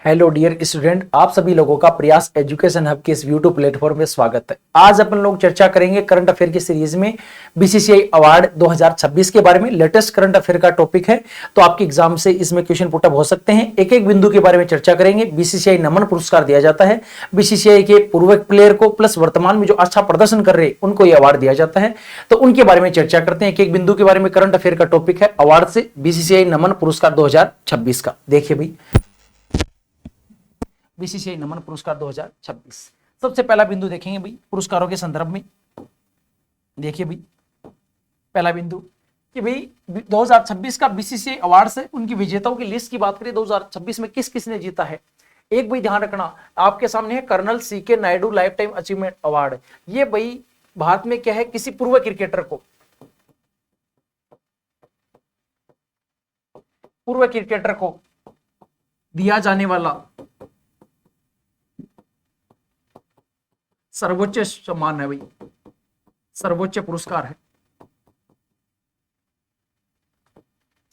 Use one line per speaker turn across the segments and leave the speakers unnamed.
Hello dear student, आप सभी लोगों का प्रयास एजुकेशन हब के इस यूट्यूब प्लेटफॉर्म में स्वागत है। आज अपन लोग चर्चा करेंगे करंट अफेयर की सीरीज में बीसीसीआई अवार्ड 2026 के बारे में। लेटेस्ट करंट अफेयर का टॉपिक है, तो आपके एग्जाम से इसमें क्वेश्चन पुटअप हो सकते हैं। एक एक बिंदु के बारे में चर्चा करेंगे। बीसीसीआई नमन पुरस्कार दिया जाता है बीसीसीआई के पूर्व प्लेयर को, प्लस वर्तमान में जो अच्छा प्रदर्शन कर रहे हैं उनको यह अवार्ड दिया जाता है। तो उनके बारे में चर्चा करते हैं। एक एक बिंदु के बारे में करंट अफेयर का टॉपिक है अवार्ड से बीसीसीआई नमन पुरस्कार 2026 का। देखिए भाई, बीसीसीआई नमन पुरस्कार 2026। सबसे पहला बिंदु देखेंगे भाई पुरस्कारों के संदर्भ में। देखिए भाई, पहला बिंदु कि भाई 2026 का बीसीसीआई अवार्ड से उनकी विजेताओं की लिस्ट की बात करें 2026 में किस किसने जीता है। एक भाई ध्यान रखना, आपके सामने है colonel C K Naidu life time achievement award. ये भाई भारत में क्या है, किसी पूर्व क्रिकेटर को दिया जाने वाला सर्वोच्च सम्मान है भाई, सर्वोच्च पुरस्कार है,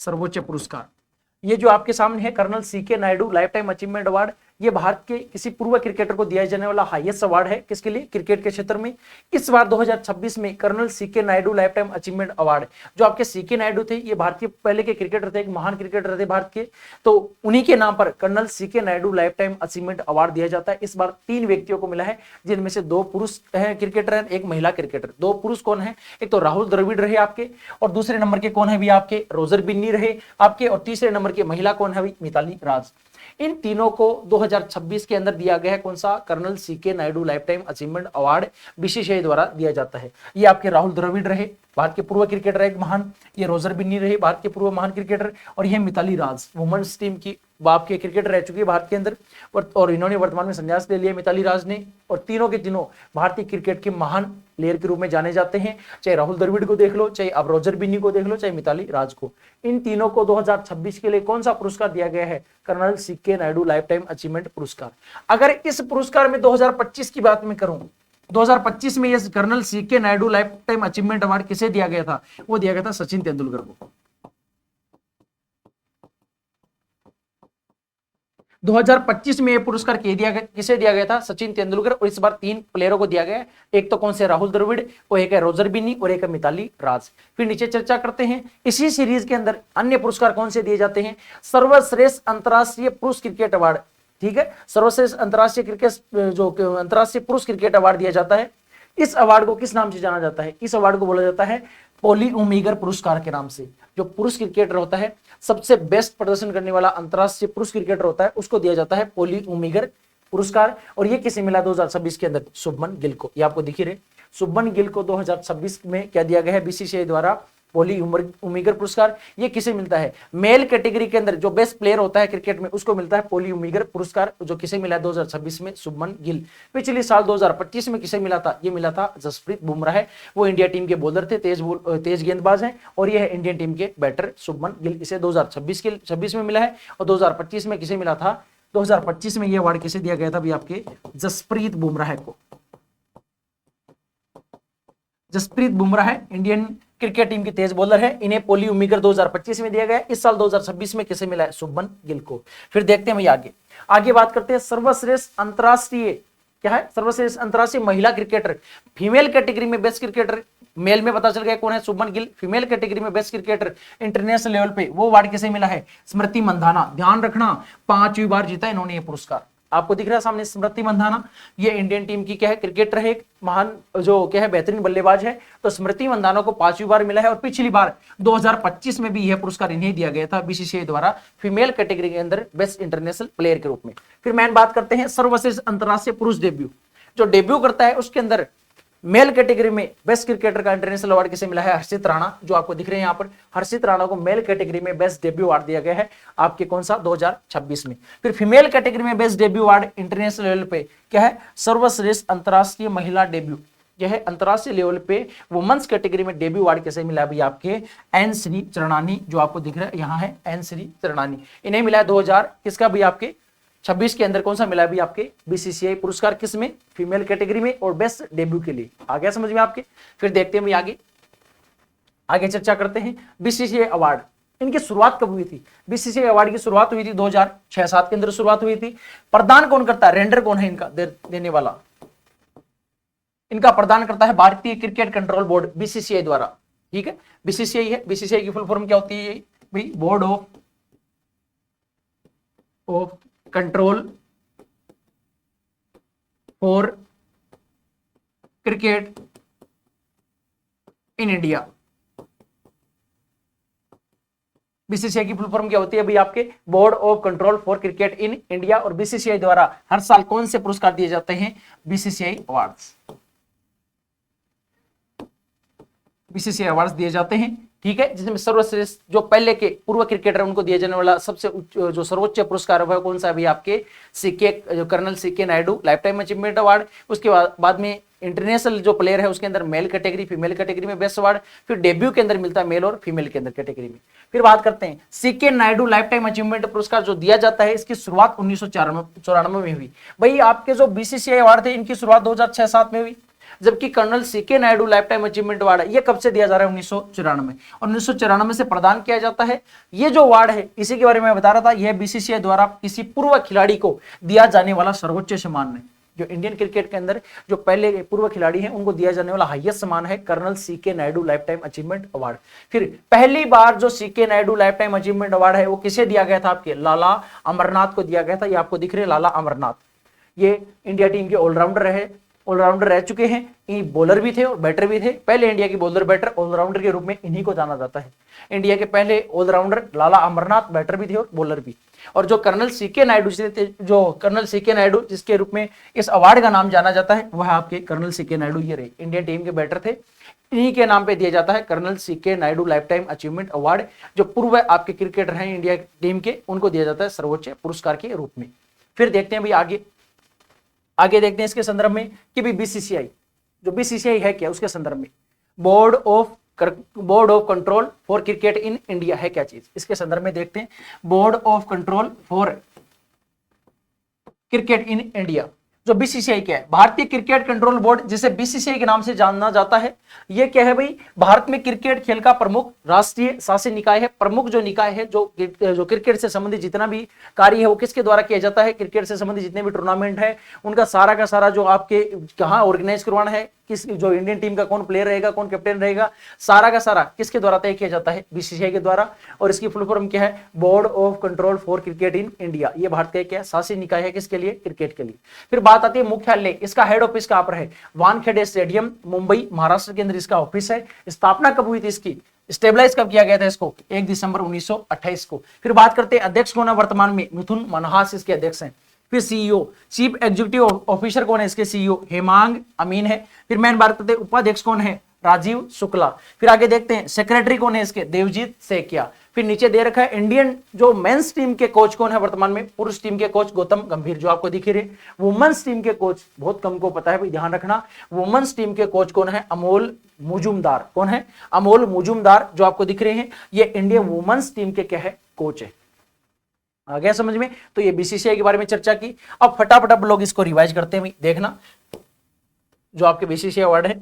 सर्वोच्च पुरस्कार। ये जो आपके सामने है colonel C K Naidu life time achievement award, ये भारत के किसी पूर्व क्रिकेटर को दिया जाने वाला हाईएस्ट अवार्ड है। किसके लिए? क्रिकेट के क्षेत्र में। इस बार 2026 में colonel C K Naidu life time achievement award, जो आपके सीके नायडू थे, ये भारतीय पहले के क्रिकेटर थे, एक महान क्रिकेटर थे भारत के, तो उन्हीं के नाम पर colonel C K Naidu life time achievement award दिया जाता है। इस बार 3 व्यक्तियों को मिला है, जिनमें से 2 पुरुष क्रिकेटर है, एक महिला क्रिकेटर। 2 पुरुष कौन है? एक तो राहुल द्रविड़ रहे आपके, और दूसरे नंबर के कौन है भी आपके? रोजर बिन्नी रहे आपके, और तीसरे नंबर के महिला कौन है? मिताली राज। इन तीनों को 2026 के अंदर दिया गया है कौन सा? Colonel C K Naidu life time achievement award BCCI द्वारा दिया जाता है। ये आपके राहुल द्रविड़ रहे, भारत के पूर्व क्रिकेटर एक महान, ये रोजर बिन्नी रहे, भारत के पूर्व महान क्रिकेटर, और यह मिताली राज वुमेन्स टीम की बाप के क्रिकेटर रह चुकी है भारत के अंदर, और इन्होंने वर्तमान में संन्यास ले लिया मिताली राज ने। और तीनों के तीनों भारतीय क्रिकेट के महान प्लेयर के रूप में जाने जाते हैं। चाहे राहुल द्रविड़ को देख लो, चाहे अब रोजर बिन्नी को देख लो, चाहे मिताली राज को। इन तीनों को 2026 के लिए कौन सा पुरस्कार दिया गया है? Colonel C K Naidu life time achievement पुरस्कार। अगर इस पुरस्कार में 2025 की बात मैं करूं, 2025 में ये colonel C K Naidu life time achievement award किसे दिया गया था? वो दिया गया था सचिन तेंदुलकर को। 2025 में यह पुरस्कार किसे दिया गया था? सचिन तेंदुलकर। और इस बार 3 प्लेयरों को दिया गया है। एक तो कौन से? राहुल द्रविड़, और एक है रोजर बिन्नी, और एक है मिताली राज। फिर नीचे चर्चा करते हैं इसी सीरीज के अंदर अन्य पुरस्कार कौन से दिए जाते हैं। सर्वश्रेष्ठ अंतरराष्ट्रीय पुरुष क्रिकेट अवार्ड, ठीक है, सर्वश्रेष्ठ अंतरराष्ट्रीय क्रिकेट, जो अंतरराष्ट्रीय पुरुष क्रिकेट अवार्ड दिया जाता है। इस अवार्ड को किस नाम से जाना जाता है? इस अवार्ड को बोला जाता है पॉली उमीगर पुरस्कार के नाम से। जो पुरुष क्रिकेटर होता है, सबसे बेस्ट प्रदर्शन करने वाला अंतरराष्ट्रीय पुरुष क्रिकेटर होता है, उसको दिया जाता है पॉली उमीगर पुरस्कार। और ये किसे मिला 2026 के अंदर? शुभमन गिल को। ये आपको दिख ही रहे, शुभमन गिल को 2026 में क्या दिया गया है? बीसीसीआई द्वारा पॉली उमीगर पुरस्कार। ये किसे मिलता है? मेल कैटेगरी के अंदर जो बेस्ट प्लेयर होता है क्रिकेट में, उसको मिलता है पॉली उमीगर पुरस्कार, जो किसे मिला 2026 में? शुभमन गिल। पिछले साल 2025 में किसे मिला था? ये मिला था जसप्रीत बुमराह। वो इंडिया टीम के बॉलर थे, तेज गेंदबाज हैं, और ये है इंडियन टीम के बैटर शुभमन गिल। इसे 2026 में मिला है। और 2025 में किसे मिला था? 2025 में ये अवार्ड किसे दिया गया था भी? आपके जसप्रीत बुमराह को। Jasprit Bumrah Indian cricket team के तेज बॉलर है, इन्हें पॉली उमीगर 2025 में दिया गया। इस साल 2026 में किसे मिला है? शुभमन गिल को। फिर देखते हैं भाई आगे बात करते हैं सर्वश्रेष्ठ अंतरराष्ट्रीय, क्या है? सर्वश्रेष्ठ अंतरराष्ट्रीय महिला क्रिकेटर। फीमेल कैटेगरी में बेस्ट क्रिकेटर, मेल में पता चल गया कौन है? शुभमन गिल। फीमेल कैटेगरी में बेस्ट क्रिकेटर इंटरनेशनल लेवल पे, वो अवार्ड किसे मिला है? स्मृति मंधाना। ध्यान रखना, 5वीं बार जीता इन्होंने ये पुरस्कार। आपको दिख रहा है सामने स्मृति मंधाना, ये इंडियन टीम की क्या है? क्रिकेटर है, एक महान जो क्या है बेहतरीन बल्लेबाज है। तो स्मृति मंधाना को 5वीं बार मिला है, और पिछली बार 2025 में भी यह पुरस्कार इन्हें दिया गया था बीसीसीआई द्वारा फीमेल कैटेगरी के अंदर बेस्ट इंटरनेशनल प्लेयर के रूप में। फिर मैन बात करते हैं सर्वश्रेष्ठ अंतरराष्ट्रीय पुरुष डेब्यू। जो डेब्यू करता है उसके अंदर मेल कैटेगरी में बेस्ट क्रिकेटर का इंटरनेशनल अवार्ड किसे मिला है? हर्षित राणा, जो आपको दिख रहे हैं यहाँ पर। हर्षित राणा को मेल कैटेगरी में बेस्ट डेब्यू अवार्ड दिया गया है आपके कौन सा? 2026 में। फिर फीमेल कैटेगरी में best debut award international level पे क्या है? सर्वश्रेष्ठ अंतरराष्ट्रीय महिला डेब्यू। यह है अंतरराष्ट्रीय लेवल पे वुमेन्स कैटेगरी में डेब्यू अवार्ड किसे मिला है? आपके एन श्री चरणानी, जो आपको दिख रहा है यहाँ है एन श्री चरणानी। इन्हें मिला है 2000 किसका भी? आपके 26 के अंदर कौन सा मिला भी? आपके बीसीसीआई पुरस्कार। किस में? फीमेल कैटेगरी में, और बेस्ट डेब्यू के लिए। आ गया समझ में आपके? फिर देखते हैं आगे चर्चा करते हैं बीसीसीआई अवार्ड इनकी शुरुआत कब हुई थी? बीसीसीआई अवार्ड की शुरुआत हुई थी 2006-7 के अंदर शुरुआत हुई थी। प्रदान कौन करता है, रेंडर कौन है इनका देने वाला? इनका प्रदान करता है भारतीय क्रिकेट कंट्रोल बोर्ड, बीसीसीआई द्वारा। ठीक है, बीसीसीआई है। बीसीसीआई की फुल फॉर्म क्या होती है भाई? Board of control for cricket in India. BCCI की फुल फॉर्म क्या होती है भाई? आपके board of control for cricket in India. और बीसीसीआई द्वारा हर साल कौन से पुरस्कार दिए जाते हैं? BCCI awards. बीसीसीआई अवार्ड्स दिए जाते हैं, ठीक है, जिसमें सर्वश्रेष्ठ जो पहले के पूर्व क्रिकेटर उनको दिए जाने वाला सबसे जो सर्वोच्च पुरस्कार है कौन सा है? आपके सीके, जो colonel C K Naidu life time achievement award. उसके बाद में इंटरनेशनल जो प्लेयर है उसके अंदर मेल कैटेगरी, फीमेल कैटेगरी में बेस्ट अवार्ड, फिर डेब्यू के अंदर मिलता है मेल और फीमेल के अंदर कैटेगरी में। फिर बात करते हैं C K Naidu life time achievement पुरस्कार जो दिया जाता है, इसकी शुरुआत 1994 में हुई। भाई आपके जो बीसीसीआई अवार्ड थे इनकी शुरुआत 2006-7 में हुई, जबकि colonel C K Naidu life time achievement award है ये कब से दिया जा रहा है? 1994। और 1994 से प्रदान किया जाता है। ये जो अवार्ड है इसी के बारे में बता रहा था, यह बीसीसीआई द्वारा किसी पूर्व खिलाड़ी को दिया जाने वाला सर्वोच्च सम्मान है। जो इंडियन क्रिकेट के अंदर जो पहले पूर्व खिलाड़ी हैं उनको दिया जाने वाला हाईएस्ट सम्मान है colonel C K Naidu life time achievement award. फिर पहली बार जो CK Naidu life time achievement award है वो किसे दिया गया था? आपके लाला अमरनाथ को दिया गया था। ये आपको दिख रहे हैं लाला अमरनाथ, ये इंडिया टीम के ऑलराउंडर रह चुके हैं। ये बॉलर भी थे और बैटर भी थे। पहले इंडिया की बॉलर बैटर ऑलराउंडर के रूप में इन्हीं को जाना जाता है। इंडिया के पहले ऑलराउंडर लाला अमरनाथ बैटर भी थे और बॉलर भी। और जो कर्नल सीके नायडू जिसके रूप में इस अवार्ड का नाम जाना जाता है वह आपके कर्नल सीके नायडू ये रहे, इंडियन टीम के बैटर थे। इन्हीं के नाम पे दिया जाता है colonel C K Naidu life time achievement award. जो पूर्व आपके क्रिकेटर हैं इंडिया टीम के उनको दिया जाता है सर्वोच्च पुरस्कार के रूप में। फिर देखते हैं भाई आगे देखते हैं इसके संदर्भ में कि भी बीसीसीआई है क्या, उसके संदर्भ में board of control for cricket in India है क्या चीज, इसके संदर्भ में देखते हैं। Board of control for cricket in India जो बीसीसीआई क्या है? भारतीय क्रिकेट कंट्रोल बोर्ड, जिसे बीसीसीआई के नाम से जाना जाता है। यह क्या है भाई? भारत में क्रिकेट खेल का प्रमुख राष्ट्रीय शासी निकाय है। प्रमुख जो निकाय है जो क्रिकेट से संबंधित जितना भी कार्य है वो किसके द्वारा किया जाता है? क्रिकेट से संबंधित जितने भी टूर्नामेंट है उनका सारा का सारा जो आपके कहाँ ऑर्गेनाइज करवाना है, किस जो इंडियन टीम का कौन प्लेयर रहेगा, कौन कैप्टन रहेगा, सारा का सारा किसके द्वारा तय किया जाता है? बीसीसीआई के द्वारा। और इसकी फुल फॉर्म क्या है? Board of control for cricket in India. ये भारत का क्या शासी निकाय है, किसके लिए? क्रिकेट के लिए। फिर बात आती है मुख्यालय, इसका हेड ऑफिस कहां पर है? वानखेड़े स्टेडियम, मुंबई, महाराष्ट्र के अंदर इसका ऑफिस है। स्थापना कब हुई थी इसकी? स्टेबलाइज कब किया गया था इसको? 1 दिसंबर 1928 को। फिर बात करते हैं अध्यक्ष कौन है वर्तमान में? मिथुन मनहास इसके अध्यक्ष हैं। फिर सीईओ, चीफ एग्जीक्यूटिव ऑफिसर कौन है इसके? सीईओ हेमांग अमीन है। फिर मेन बात करते हैं उपाध्यक्ष कौन है? राजीव शुक्ला। फिर आगे देखते हैं सेक्रेटरी कौन है इसके? देवजीत सेकिया। फिर नीचे दे रखा है इंडियन जो मेंस टीम के कोच कौन है वर्तमान में? पुरुष टीम के कोच गौतम गंभीर जो आपको दिख रहे। वुमेन्स टीम के कोच बहुत कम को पता है भाई, ध्यान रखना। वुमेन्स टीम के कोच कौन है? अमोल मुजुमदार। कौन है? अमोल मुजुमदार जो आपको दिख रहे हैं, ये इंडियन वुमेन्स टीम के क्या है? कोच है। आ गया समझ में? तो ये बीसीसीआई के बारे में चर्चा की। अब फटाफट अब लोग इसको रिवाइज करते हैं, देखना जो आपके बीसीसीआई अवार्ड है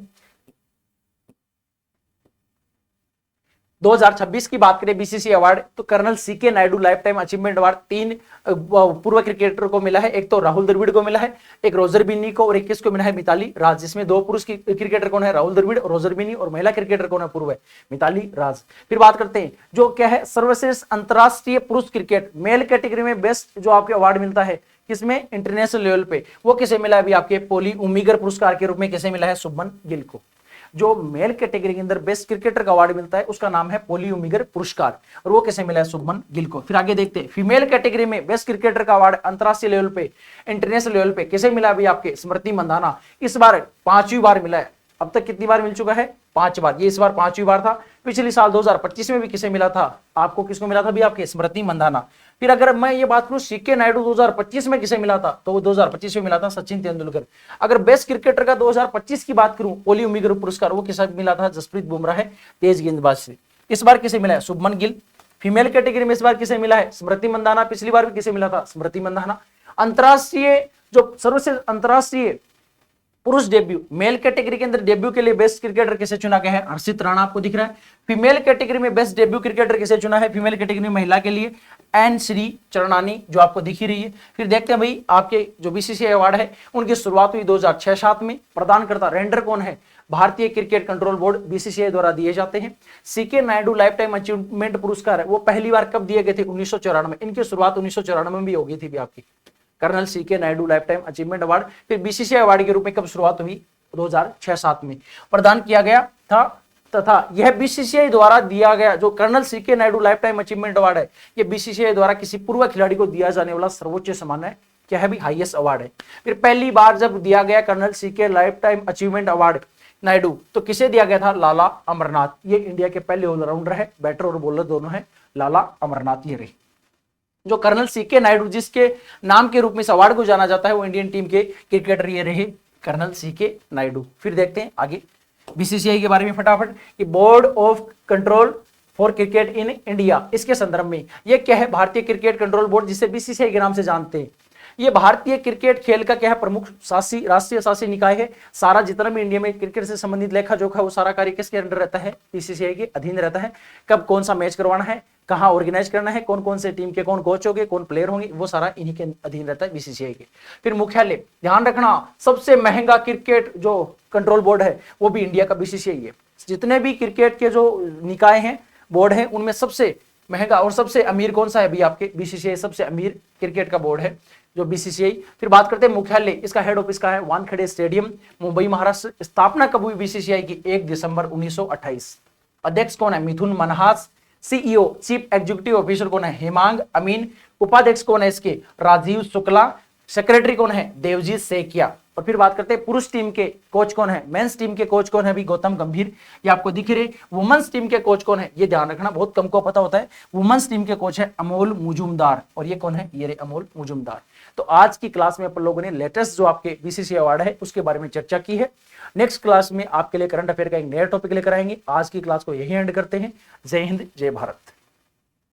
2026 की बात करें बीसीसीआई अवार्ड तो colonel C K Naidu life time achievement award 3 पूर्व क्रिकेटर को मिला है। एक तो राहुल द्रविड़ को मिला है, एक रोजर बिन्नी को, और 21 को मिला है मिताली राज। जिसमें 2 पुरुष क्रिकेटर कौन है? राहुल द्रविड़ और रोजर बिन्नी, और महिला क्रिकेटर कौन है? पूर्व है मिताली राज। फिर बात करते हैं जो क्या है सर्वश्रेष्ठ अंतरराष्ट्रीय पुरुष क्रिकेट मेल कैटेगरी में बेस्ट जो आपके अवार्ड मिलता है किसमें? इंटरनेशनल लेवल पे। वो किसे मिला है अभी? आपके पोली उमीगर पुरस्कार के रूप में किसे मिला है? शुभमन गिल को। जो मेल कैटेगरी के अंदर बेस्ट क्रिकेटर का अवार्ड मिलता है उसका नाम है पोली उमीगर पुरस्कार, और वो किसे मिला है? शुभमन गिल को। फिर आगे देखते हैं फीमेल कैटेगरी में बेस्ट क्रिकेटर का अवार्ड अंतरराष्ट्रीय लेवल पे, इंटरनेशनल लेवल पे किसे मिला अभी? आपके स्मृति मंदाना। इस बार 5वीं बार मिला है। अब तक कितनी बार मिल चुका है? 5 बार। ये इस बार 5वीं बार था। पिछले साल 2025 में भी किसे मिला था? आपको किसको मिला था भी? आपके स्मृति मंदाना। फिर अगर मैं ये बात करूं सीके नायडू 2025 में किसे मिला था तो वो 2025 में मिला था सचिन तेंदुलकर। अगर बेस्ट क्रिकेटर का 2025 की बात करूं पोली उमीगर पुरस्कार वो किसे मिला था? जसप्रीत बुमराह है तेज गेंदबाज से। इस बार किसे मिला है? शुभमन गिल। फीमेल कैटेगरी में इस बार किसे मिला है? स्मृति मंदाना। पिछली बार भी किसे मिला था? स्मृति मंदाना। अंतरराष्ट्रीय जो सर्वश्रेष्ठ अंतरराष्ट्रीय पुरुष डेब्यू, मेल कैटेगरी के अंदर डेब्यू के लिए बेस्ट क्रिकेटर किसे चुना गया है? हर्षित राणा आपको दिख रहा है। फीमेल कैटेगरी में बेस्ट डेब्यू क्रिकेटर किसे चुना है? फीमेल कैटेगरी में महिला के लिए एन श्री चरणानी, जो आपको दिख ही रही है। फिर देखते हैं भाई आपके जो बीसीसीआई अवार्ड है उनकी शुरुआत हुई 2006-07 में। प्रदानकर्ता रेंडर कौन है? भारतीय क्रिकेट कंट्रोल बोर्ड बीसीसीआई द्वारा दिए जाते हैं। C K Naidu life time achievement पुरस्कार है वो पहली बार कब दिए गए थे? 1994। इनकी शुरुआत 1994 में भी हो गई थी भी आपकी। Colonel C K Naidu life time achievement award फिर बीसीसीआई अवार्ड के रूप में कब शुरुआत हुई? 2006-07 में प्रदान किया गया था, तथा यह बीसीसीआई द्वारा दिया गया जो colonel C K Naidu life time achievement award है, यह बीसीसीआई द्वारा किसी पूर्व खिलाड़ी को दिया जाने वाला सर्वोच्च सम्मान है। क्या है भी? हाईएस्ट अवार्ड है। फिर पहली बार जब दिया गया colonel CK life time achievement award Nayudu, तो किसे दिया गया था? लाला अमरनाथ। ये इंडिया के पहले ऑलराउंडर है, बैटर और बॉलर दोनों है, लाला अमरनाथ ये रहे। जो कर्नल सीके नायडू जिसके नाम के रूप में इस अवार्ड को जाना जाता है वो इंडियन टीम के क्रिकेटर ये रहे, कर्नल सीके नायडू। फिर देखते हैं आगे बीसीसीआई के बारे में फटाफट कि board of control for cricket in India, इसके संदर्भ में ये क्या है? भारतीय क्रिकेट कंट्रोल बोर्ड, जिसे बीसीसीआई के नाम से जानते हैं। ये भारतीय क्रिकेट खेल का क्या है? प्रमुख शासी राष्ट्रीय शासी निकाय है। सारा जितना भी इंडिया में क्रिकेट से संबंधित लेखा जोखा वो सारा कार्य किसके अंडर रहता है? बीसीसीआई के अधीन रहता है। कब कौन सा मैच करवाना है, कहाँ ऑर्गेनाइज करना है, कौन कौन से टीम के कौन कोच होंगे, कौन प्लेयर होंगे, वो सारा इन्हीं के अधीन रहता है बीसीसीआई के। फिर मुख्यालय, ध्यान रखना सबसे महंगा क्रिकेट जो कंट्रोल बोर्ड है वो भी इंडिया का बीसीसीआई है। जितने भी क्रिकेट के जो निकाय हैं, बोर्ड है, उनमें सबसे महंगा और सबसे अमीर कौन सा है? भी आपके बीसीसीआई सबसे अमीर क्रिकेट का बोर्ड है जो बीसीसीआई। फिर बात करते हैं मुख्यालय, इसका हेड ऑफिस का है वानखेड़े स्टेडियम, मुंबई महाराष्ट्र। स्थापना कब हुई बीसीसीआई की? 1 दिसंबर 1928। अध्यक्ष कौन है? Mithun Manhas. CEO chief executive officer कौन है? हेमांग अमीन। उपाध्यक्ष कौन है इसके? राजीव शुक्ला। सेक्रेटरी कौन है? देवजीत सेकिया। और फिर बात करते हैं पुरुष टीम के कोच कौन है? मेंस टीम के कोच कौन है? अभी गौतम गंभीर, ये आपको दिख रहे। वुमेन्स टीम के कोच कौन है? ये ध्यान रखना, बहुत कम को पता होता है। वुमेन्स टीम के कोच है अमोल मुजुमदार। और ये कौन है? ये रे अमोल मुजुमदार। तो आज की क्लास में अपन लोगों ने लेटेस्ट जो आपके बीसीसीआई अवार्ड है उसके बारे में चर्चा की है। नेक्स्ट क्लास में आपके लिए करंट अफेयर का एक नया टॉपिक लेकर आएंगे। आज की क्लास को यही एंड करते हैं। जय हिंद, जय भारत।